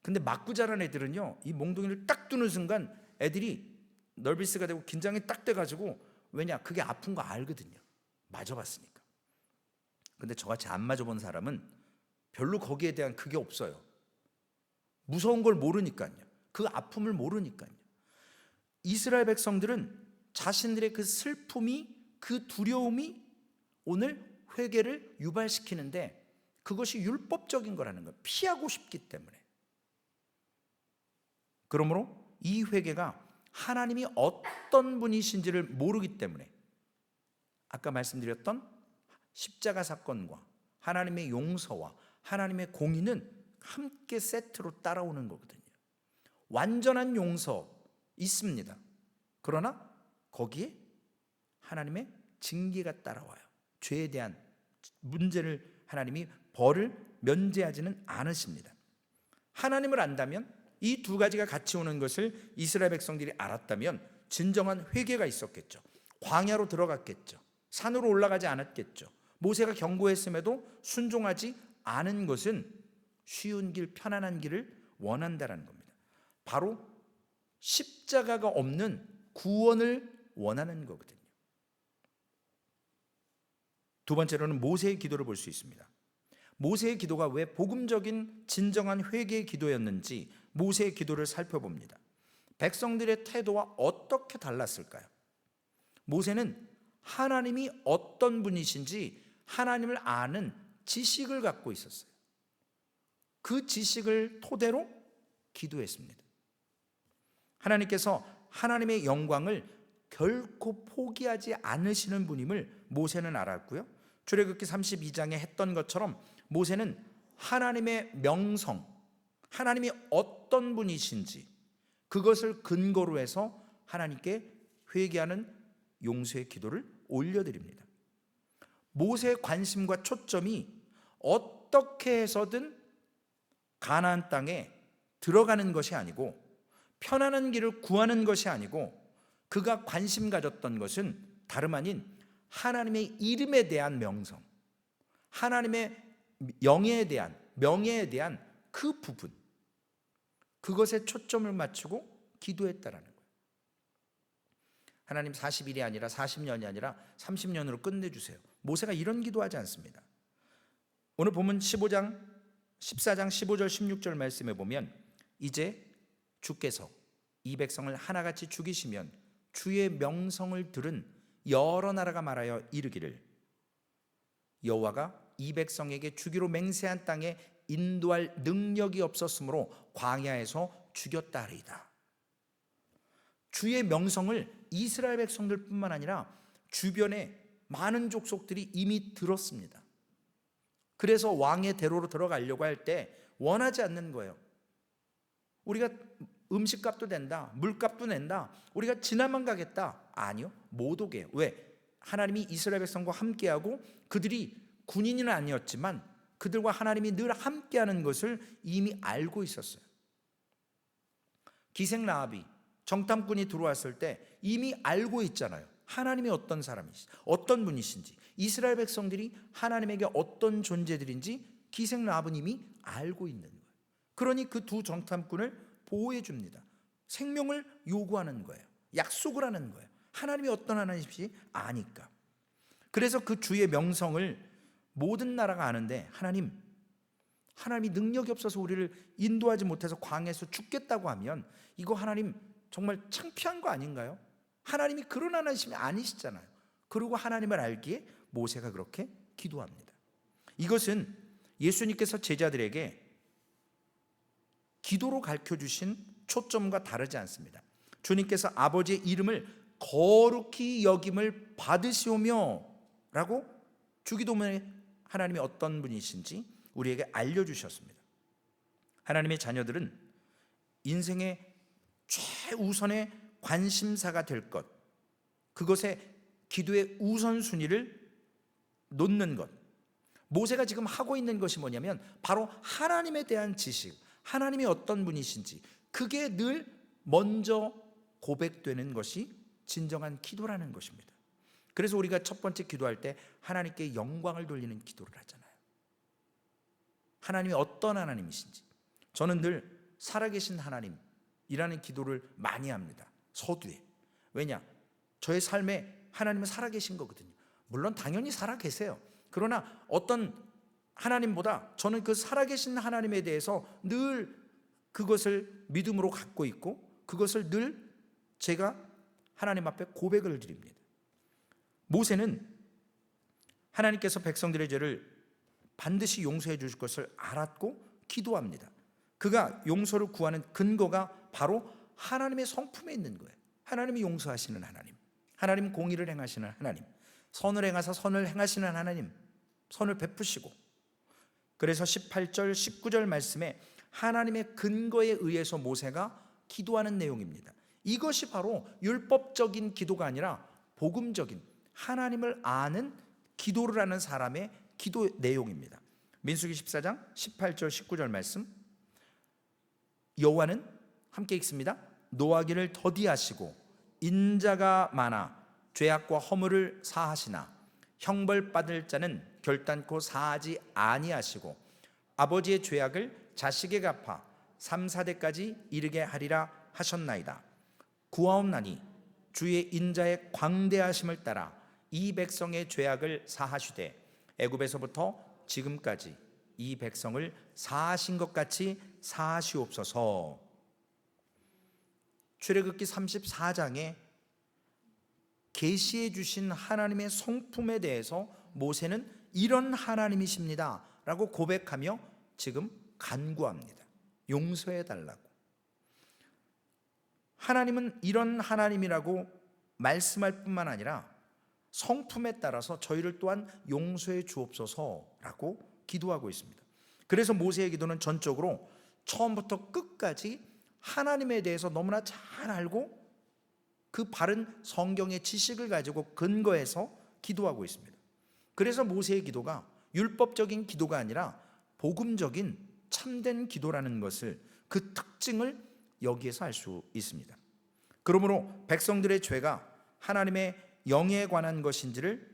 근데 맞고 자란 애들은요, 이 몽둥이를 딱 두는 순간 애들이 널비스가 되고 긴장이 딱 돼가지고, 왜냐, 그게 아픈 거 알거든요. 맞아봤으니까. 근데 저같이 안 맞아본 사람은 별로 거기에 대한 그게 없어요. 무서운 걸 모르니까요. 그 아픔을 모르니까요. 이스라엘 백성들은 자신들의 그 슬픔이, 그 두려움이 오늘 회개를 유발시키는데, 그것이 율법적인 거라는 거예요. 피하고 싶기 때문에. 그러므로 이 회개가 하나님이 어떤 분이신지를 모르기 때문에, 아까 말씀드렸던 십자가 사건과 하나님의 용서와 하나님의 공의는 함께 세트로 따라오는 거거든요. 완전한 용서 있습니다. 그러나 거기에 하나님의 징계가 따라와요. 죄에 대한 문제를 하나님이 벌을 면제하지는 않으십니다. 하나님을 안다면, 이 두 가지가 같이 오는 것을 이스라엘 백성들이 알았다면 진정한 회개가 있었겠죠. 광야로 들어갔겠죠. 산으로 올라가지 않았겠죠. 모세가 경고했음에도 순종하지 않은 것은 쉬운 길, 편안한 길을 원한다는 겁니다. 바로 십자가가 없는 구원을 원하는 거거든요. 두 번째로는 모세의 기도를 볼 수 있습니다. 모세의 기도가 왜 복음적인 진정한 회개의 기도였는지 모세의 기도를 살펴봅니다. 백성들의 태도와 어떻게 달랐을까요? 모세는 하나님이 어떤 분이신지 하나님을 아는 지식을 갖고 있었어요. 그 지식을 토대로 기도했습니다. 하나님께서 하나님의 영광을 결코 포기하지 않으시는 분임을 모세는 알았고요. 출애굽기 32장에 했던 것처럼 모세는 하나님의 명성, 하나님이 어떤 분이신지 그것을 근거로 해서 하나님께 회개하는 용서의 기도를 올려드립니다. 모세의 관심과 초점이 어떻게 해서든 가나안 땅에 들어가는 것이 아니고, 편안한 길을 구하는 것이 아니고, 그가 관심 가졌던 것은 다름 아닌 하나님의 이름에 대한 명성, 하나님의 영예에 대한, 명예에 대한 그 부분, 그것에 초점을 맞추고 기도했다라는 거예요. 하나님 40일이 아니라 40년이 아니라 30년으로 끝내주세요. 모세가 이런 기도하지 않습니다. 오늘 보면 14장 15절 16절 말씀에 보면, 이제 주께서 이 백성을 하나같이 죽이시면 주의 명성을 들은 여러 나라가 말하여 이르기를, 여호와가 이 백성에게 주기로 맹세한 땅에 인도할 능력이 없었으므로 광야에서 죽였다 하리이다. 주의 명성을 이스라엘 백성들뿐만 아니라 주변에 많은 족속들이 이미 들었습니다. 그래서 왕의 대로로 들어가려고 할 때 원하지 않는 거예요. 우리가 음식값도 낸다, 물값도 낸다, 우리가 지나만 가겠다. 아니요, 못 오게 해요. 왜? 하나님이 이스라엘 백성과 함께하고, 그들이 군인은 아니었지만 그들과 하나님이 늘 함께하는 것을 이미 알고 있었어요. 기생 라합이, 정탐꾼이 들어왔을 때 이미 알고 있잖아요. 하나님이 어떤 사람이신지, 어떤 분이신지, 이스라엘 백성들이 하나님에게 어떤 존재들인지 기생 라합은 이미 알고 있는 거예요. 그러니 그 두 정탐꾼을 보호해 줍니다. 생명을 요구하는 거예요. 약속을 하는 거예요. 하나님이 어떤 하나님인지 아니까. 그래서 그 주의 명성을 모든 나라가 아는데, 하나님이 능력이 없어서 우리를 인도하지 못해서 광야에서 죽겠다고 하면 이거 하나님 정말 창피한 거 아닌가요? 하나님이 그런 하나님이 아니시잖아요. 그리고 하나님을 알기에 모세가 그렇게 기도합니다. 이것은 예수님께서 제자들에게 기도로 가르쳐주신 초점과 다르지 않습니다. 주님께서 아버지의 이름을 거룩히 여김을 받으시오며 라고 주기도문에 하나님이 어떤 분이신지 우리에게 알려주셨습니다. 하나님의 자녀들은 인생의 최우선의 관심사가 될 것, 그것에 기도의 우선순위를 놓는 것, 모세가 지금 하고 있는 것이 뭐냐면 바로 하나님에 대한 지식, 하나님이 어떤 분이신지 그게 늘 먼저 고백되는 것이 진정한 기도라는 것입니다. 그래서 우리가 첫 번째 기도할 때 하나님께 영광을 돌리는 기도를 하잖아요. 하나님이 어떤 하나님이신지. 저는 늘 살아계신 하나님이라는 기도를 많이 합니다. 서두에. 왜냐? 저의 삶에 하나님은 살아계신 거거든요. 물론 당연히 살아계세요. 그러나 어떤 하나님보다 저는 그 살아계신 하나님에 대해서 늘 그것을 믿음으로 갖고 있고 그것을 늘 제가 하나님 앞에 고백을 드립니다. 모세는 하나님께서 백성들의 죄를 반드시 용서해 주실 것을 알았고 기도합니다. 그가 용서를 구하는 근거가 바로 하나님의 성품에 있는 거예요. 하나님이 용서하시는 하나님, 하나님 공의를 행하시는 하나님, 선을 행하사 선을 행하시는 하나님, 선을 베푸시고. 그래서 18절 19절 말씀에 하나님의 근거에 의해서 모세가 기도하는 내용입니다. 이것이 바로 율법적인 기도가 아니라 복음적인 하나님을 아는 기도를 하는 사람의 기도 내용입니다. 민수기 14장 18절 19절 말씀, 여호와는 함께 읽습니다. 노하기를 더디하시고 인자가 많아 죄악과 허물을 사하시나 형벌받을 자는 결단코 사하지 아니하시고 아버지의 죄악을 자식에게 갚아 3, 4대까지 이르게 하리라 하셨나이다. 구하옵나니 주의 인자의 광대하심을 따라 이 백성의 죄악을 사하시되 애굽에서부터 지금까지 이 백성을 사하신 것 같이 사하시옵소서. 출애굽기 34장에 계시해 주신 하나님의 성품에 대해서 모세는 이런 하나님이십니다 라고 고백하며 지금 간구합니다. 용서해 달라고. 하나님은 이런 하나님이라고 말씀할 뿐만 아니라 성품에 따라서 저희를 또한 용서해 주옵소서라고 기도하고 있습니다. 그래서 모세의 기도는 전적으로 처음부터 끝까지 하나님에 대해서 너무나 잘 알고 그 바른 성경의 지식을 가지고 근거해서 기도하고 있습니다. 그래서 모세의 기도가 율법적인 기도가 아니라 복음적인 참된 기도라는 것을, 그 특징을 여기에서 알 수 있습니다. 그러므로 백성들의 죄가 하나님의 영에 관한 것인지를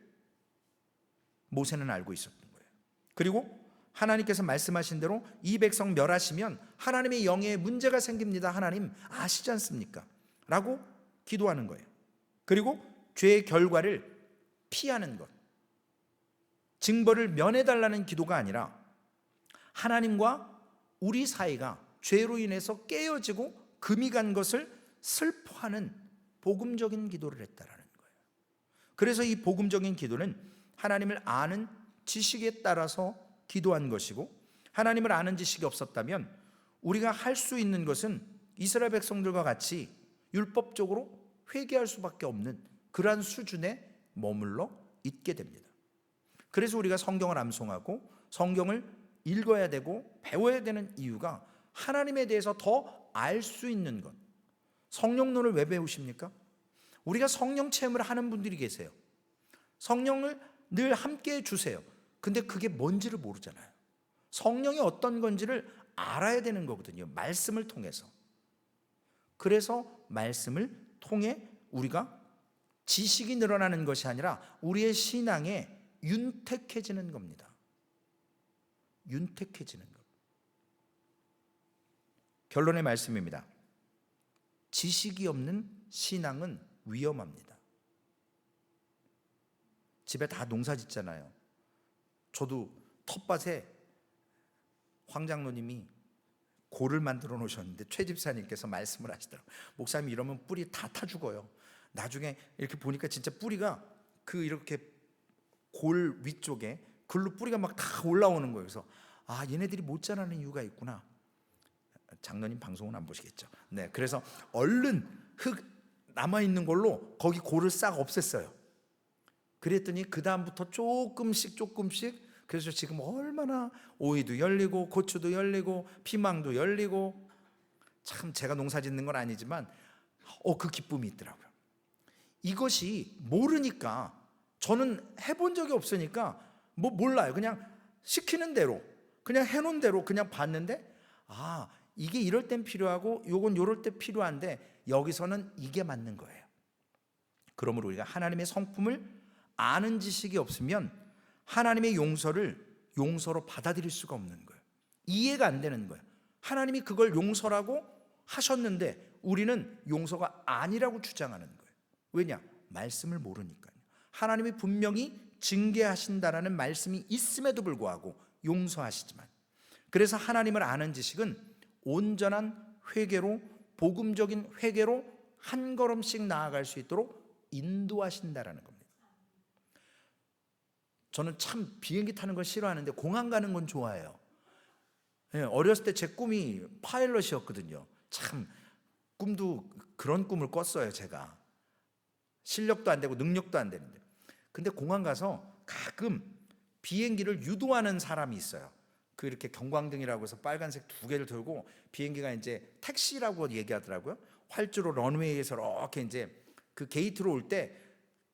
모세는 알고 있었던 거예요. 그리고 하나님께서 말씀하신 대로 이 백성 멸하시면 하나님의 영에 문제가 생깁니다. 하나님 아시지 않습니까? 라고 기도하는 거예요. 그리고 죄의 결과를 피하는 것, 징벌을 면해달라는 기도가 아니라 하나님과 우리 사이가 죄로 인해서 깨어지고 금이 간 것을 슬퍼하는 복음적인 기도를 했다라는 거예요. 그래서 이 복음적인 기도는 하나님을 아는 지식에 따라서 기도한 것이고, 하나님을 아는 지식이 없었다면 우리가 할 수 있는 것은 이스라엘 백성들과 같이 율법적으로 회개할 수밖에 없는 그러한 수준에 머물러 있게 됩니다. 그래서 우리가 성경을 암송하고 성경을 읽어야 되고 배워야 되는 이유가 하나님에 대해서 더 알 수 있는 것. 성령론을 왜 배우십니까? 우리가 성령 체험을 하는 분들이 계세요. 성령을 늘 함께 주세요. 근데 그게 뭔지를 모르잖아요. 성령이 어떤 건지를 알아야 되는 거거든요. 말씀을 통해서. 그래서 말씀을 통해 우리가 지식이 늘어나는 것이 아니라 우리의 신앙에 윤택해지는 겁니다. 윤택해지는 것. 결론의 말씀입니다. 지식이 없는 신앙은 위험합니다. 집에 다 농사 짓잖아요. 저도 텃밭에 황 장로님이 골을 만들어 놓으셨는데 최 집사님께서 말씀을 하시더라고요. 목사님 이러면 뿌리 다 타 죽어요. 나중에 이렇게 보니까 진짜 뿌리가 그 이렇게 골 위쪽에 글로 뿌리가 막 다 올라오는 거예요. 그래서 아, 얘네들이 못 자라는 이유가 있구나. 장로님 방송은 안 보시겠죠. 네, 그래서 얼른 흙 남아 있는 걸로 거기 골을 싹 없앴어요. 그랬더니 그 다음부터 조금씩 그래서 지금 얼마나 오이도 열리고 고추도 열리고 피망도 열리고, 참 제가 농사 짓는 건 아니지만 그 기쁨이 있더라고요. 이것이 모르니까, 저는 해본 적이 없으니까 몰라요. 그냥 시키는 대로 그냥 해놓은 대로 그냥 봤는데, 아, 이게 이럴 땐 필요하고 요건 요럴 때 필요한데 여기서는 이게 맞는 거예요. 그러므로 우리가 하나님의 성품을 아는 지식이 없으면 하나님의 용서를 용서로 받아들일 수가 없는 거예요. 이해가 안 되는 거예요. 하나님이 그걸 용서라고 하셨는데 우리는 용서가 아니라고 주장하는 거예요. 왜냐? 말씀을 모르니까요. 하나님이 분명히 징계하신다라는 말씀이 있음에도 불구하고 용서하시지만, 그래서 하나님을 아는 지식은 온전한 회개로, 복음적인 회개로 한 걸음씩 나아갈 수 있도록 인도하신다라는 겁니다. 저는 참 비행기 타는 걸 싫어하는데 공항 가는 건 좋아해요. 어렸을 때 제 꿈이 파일럿이었거든요. 참 꿈도 그런 꿈을 꿨어요. 제가 실력도 안 되고 능력도 안 되는데, 근데 공항 가서 가끔 비행기를 유도하는 사람이 있어요. 그 이렇게 경광등이라고 해서 빨간색 2개를 들고 비행기가 이제 택시라고 얘기하더라고요. 활주로 런웨이에서 이렇게 이제 그 게이트로 올 때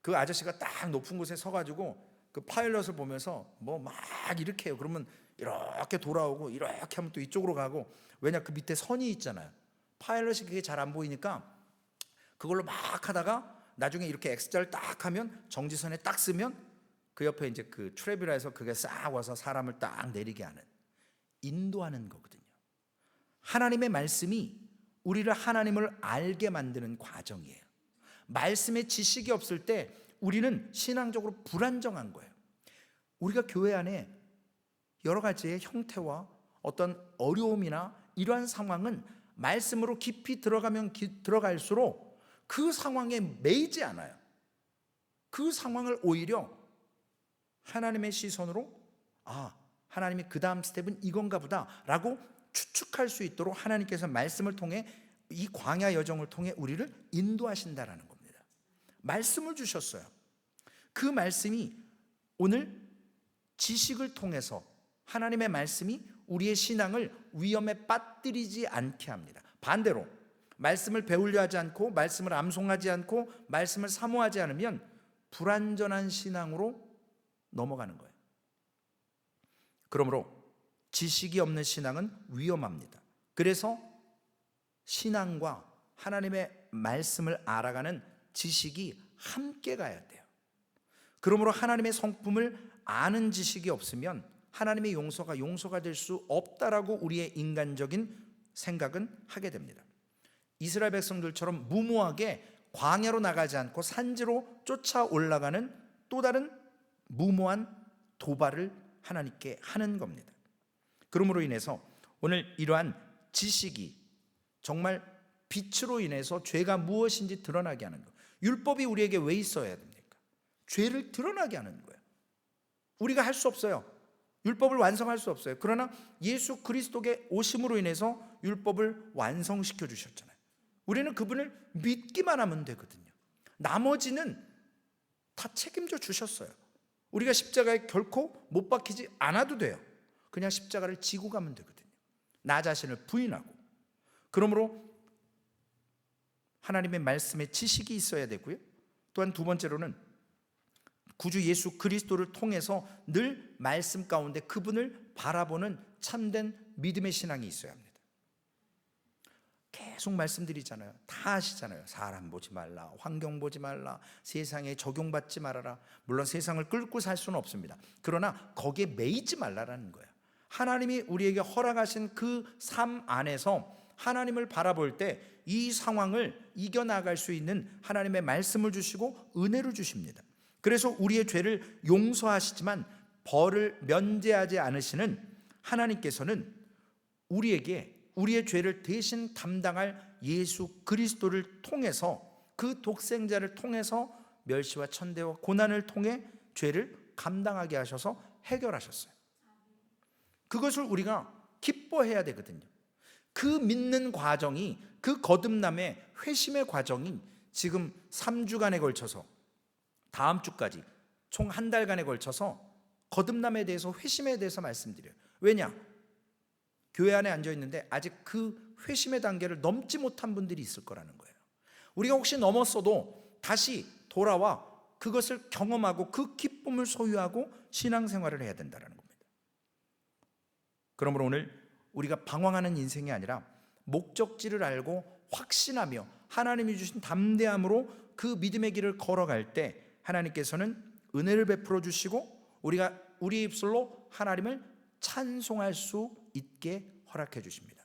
그 아저씨가 딱 높은 곳에 서가지고 그 파일럿을 보면서 뭐 막 이렇게 해요. 그러면 이렇게 돌아오고 이렇게 하면 또 이쪽으로 가고, 왜냐 그 밑에 선이 있잖아요. 파일럿이 그게 잘 안 보이니까 그걸로 막 하다가 나중에 이렇게 X자를 딱 하면 정지선에 딱 쓰면 그 옆에 이제 그 트랩이라 해서 그게 싹 와서 사람을 딱 내리게 하는, 인도하는 거거든요. 하나님의 말씀이 우리를 하나님을 알게 만드는 과정이에요. 말씀의 지식이 없을 때 우리는 신앙적으로 불안정한 거예요. 우리가 교회 안에 여러 가지의 형태와 어떤 어려움이나 이러한 상황은 말씀으로 깊이 들어가면 들어갈수록 그 상황에 매이지 않아요. 그 상황을 오히려 하나님의 시선으로, 아, 하나님이 그 다음 스텝은 이건가 보다 라고 추측할 수 있도록 하나님께서 말씀을 통해, 이 광야 여정을 통해 우리를 인도하신다라는 겁니다. 말씀을 주셨어요. 그 말씀이 오늘 지식을 통해서, 하나님의 말씀이 우리의 신앙을 위험에 빠뜨리지 않게 합니다. 반대로 말씀을 배우려 하지 않고 말씀을 암송하지 않고 말씀을 사모하지 않으면 불완전한 신앙으로 넘어가는 거예요. 그러므로 지식이 없는 신앙은 위험합니다. 그래서 신앙과 하나님의 말씀을 알아가는 지식이 함께 가야 돼요. 그러므로 하나님의 성품을 아는 지식이 없으면 하나님의 용서가 될 수 없다라고 우리의 인간적인 생각은 하게 됩니다. 이스라엘 백성들처럼 무모하게 광야로 나가지 않고 산지로 쫓아 올라가는 또 다른 무모한 도발을 하나님께 하는 겁니다. 그러므로 인해서 오늘 이러한 지식이 정말 빛으로 인해서 죄가 무엇인지 드러나게 하는 것. 율법이 우리에게 왜 있어야 됩니까? 죄를 드러나게 하는 거예요. 우리가 할 수 없어요. 율법을 완성할 수 없어요. 그러나 예수 그리스도의 오심으로 인해서 율법을 완성시켜 주셨잖아요. 우리는 그분을 믿기만 하면 되거든요. 나머지는 다 책임져 주셨어요. 우리가 십자가에 결코 못 박히지 않아도 돼요. 그냥 십자가를 지고 가면 되거든요. 나 자신을 부인하고. 그러므로 하나님의 말씀에 지식이 있어야 되고요. 또한 두 번째로는 구주 예수 그리스도를 통해서 늘 말씀 가운데 그분을 바라보는 참된 믿음의 신앙이 있어야 합니다. 계속 말씀드리잖아요. 다 아시잖아요. 사람 보지 말라, 환경 보지 말라, 세상에 적용받지 말아라. 물론 세상을 끌고 살 수는 없습니다. 그러나 거기에 매이지 말라라는 거예요. 하나님이 우리에게 허락하신 그 삶 안에서 하나님을 바라볼 때 이 상황을 이겨나갈 수 있는 하나님의 말씀을 주시고 은혜를 주십니다. 그래서 우리의 죄를 용서하시지만 벌을 면제하지 않으시는 하나님께서는 우리에게 우리의 죄를 대신 담당할 예수 그리스도를 통해서, 그 독생자를 통해서 멸시와 천대와 고난을 통해 죄를 감당하게 하셔서 해결하셨어요. 그것을 우리가 기뻐해야 되거든요. 그 믿는 과정이, 그 거듭남의 회심의 과정이 지금 3주간에 걸쳐서 다음 주까지 총 한 달간에 걸쳐서 거듭남에 대해서, 회심에 대해서 말씀드려요. 왜냐? 교회 안에 앉아 있는데 아직 그 회심의 단계를 넘지 못한 분들이 있을 거라는 거예요. 우리가 혹시 넘었어도 다시 돌아와 그것을 경험하고 그 기쁨을 소유하고 신앙생활을 해야 된다는 겁니다. 그러므로 오늘 우리가 방황하는 인생이 아니라 목적지를 알고 확신하며 하나님이 주신 담대함으로 그 믿음의 길을 걸어갈 때 하나님께서는 은혜를 베풀어 주시고 우리가 우리 입술로 하나님을 찬송할 수 있게 허락해 주십니다.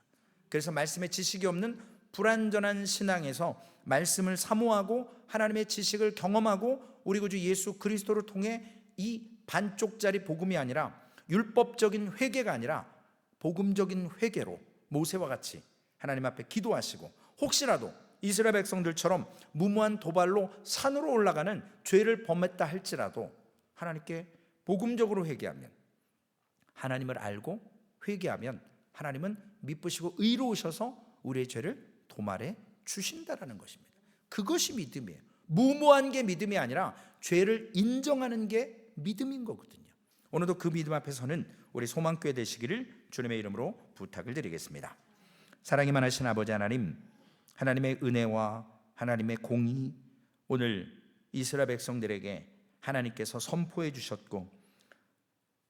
그래서 말씀의 지식이 없는 불완전한 신앙에서 말씀을 사모하고 하나님의 지식을 경험하고 우리 구주 예수 그리스도를 통해 이 반쪽짜리 복음이 아니라 율법적인 회개가 아니라 복음적인 회개로 모세와 같이 하나님 앞에 기도하시고 혹시라도 이스라엘 백성들처럼 무모한 도발로 산으로 올라가는 죄를 범했다 할지라도 하나님께 복음적으로 회개하면, 하나님을 알고 회개하면 하나님은 미쁘시고 의로우셔서 우리의 죄를 도말해 주신다라는 것입니다. 그것이 믿음이에요. 무모한 게 믿음이 아니라 죄를 인정하는 게 믿음인 거거든요. 오늘도 그 믿음 앞에서는 우리 소망교회 되시기를 주님의 이름으로 부탁을 드리겠습니다. 사랑이 많으신 아버지 하나님, 하나님의 은혜와 하나님의 공의, 오늘 이스라엘 백성들에게 하나님께서 선포해 주셨고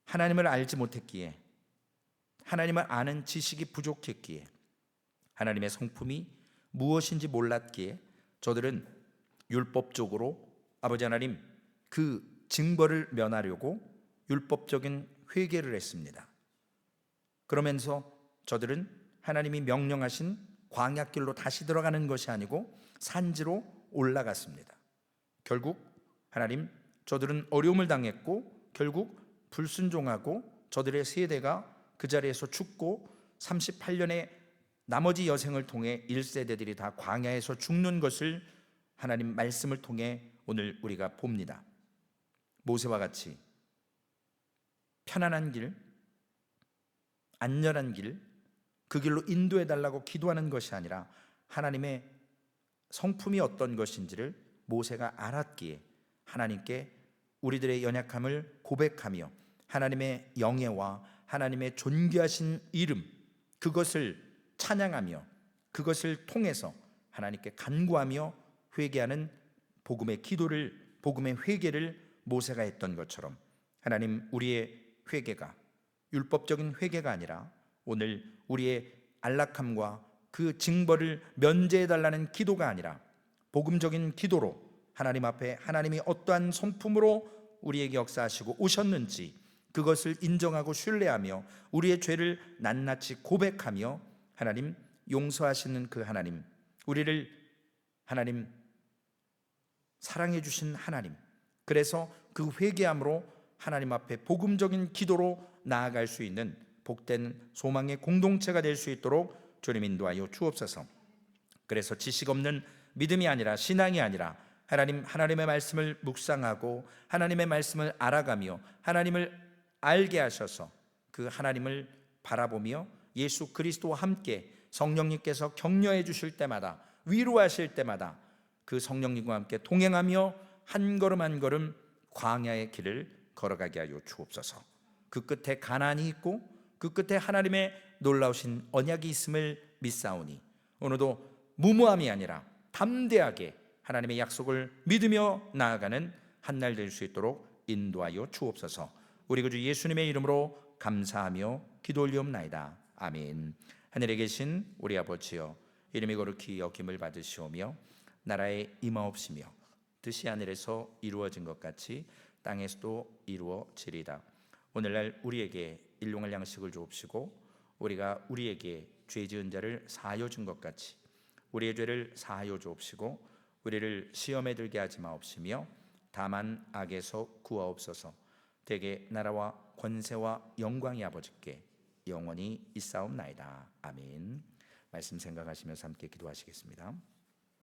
하나님을 알지 못했기에, 하나님을 아는 지식이 부족했기에, 하나님의 성품이 무엇인지 몰랐기에 저들은 율법적으로 아버지 하나님 그 징벌을 면하려고 율법적인 회개를 했습니다. 그러면서 저들은 하나님이 명령하신 광야길로 다시 들어가는 것이 아니고 산지로 올라갔습니다. 결국 하나님, 저들은 어려움을 당했고 결국 불순종하고 저들의 세대가 그 자리에서 죽고 38년의 나머지 여생을 통해 1세대들이 다 광야에서 죽는 것을 하나님 말씀을 통해 오늘 우리가 봅니다. 모세와 같이 편안한 길, 안전한 길, 그 길로 인도해 달라고 기도하는 것이 아니라 하나님의 성품이 어떤 것인지를 모세가 알았기에 하나님께 우리들의 연약함을 고백하며 하나님의 영예와 하나님의 존귀하신 이름, 그것을 찬양하며 그것을 통해서 하나님께 간구하며 회개하는 복음의 기도를, 복음의 회개를 모세가 했던 것처럼 하나님, 우리의 회개가 율법적인 회개가 아니라 오늘 우리의 안락함과 그 징벌을 면제해달라는 기도가 아니라 복음적인 기도로 하나님 앞에 하나님이 어떠한 성품으로 우리에게 역사하시고 오셨는지 그것을 인정하고 신뢰하며 우리의 죄를 낱낱이 고백하며 하나님 용서하시는 그 하나님, 우리를 하나님 사랑해 주신 하나님, 그래서 그 회개함으로 하나님 앞에 복음적인 기도로 나아갈 수 있는 복된 소망의 공동체가 될 수 있도록 주님 인도하여 주옵소서. 그래서 지식 없는 믿음이 아니라, 신앙이 아니라 하나님의 말씀을 묵상하고 하나님의 말씀을 알아가며 하나님을 알게 하셔서 그 하나님을 바라보며 예수 그리스도와 함께 성령님께서 격려해 주실 때마다, 위로하실 때마다 그 성령님과 함께 동행하며 한 걸음 한 걸음 광야의 길을 걸어가게 하여 주옵소서. 그 끝에 가나안이 있고 그 끝에 하나님의 놀라우신 언약이 있음을 믿사오니 오늘도 무모함이 아니라 담대하게 하나님의 약속을 믿으며 나아가는 한 날 될 수 있도록 인도하여 주옵소서. 우리 구주 예수님의 이름으로 감사하며 기도 올리옵나이다. 아멘. 하늘에 계신 우리 아버지여, 이름이 거룩히 여김을 받으시오며 나라에 임하옵시며 뜻이 하늘에서 이루어진 것 같이 땅에서도 이루어지리다. 오늘날 우리에게 일용할 양식을 주옵시고 우리가 우리에게 죄 지은 자를 사하여 준 것 같이 우리의 죄를 사하여 주옵시고 우리를 시험에 들게 하지 마옵시며 다만 악에서 구하옵소서. 대개 나라와 권세와 영광이 아버지께 영원히 있사옵나이다. 아멘. 말씀 생각하시면서 함께 기도하시겠습니다.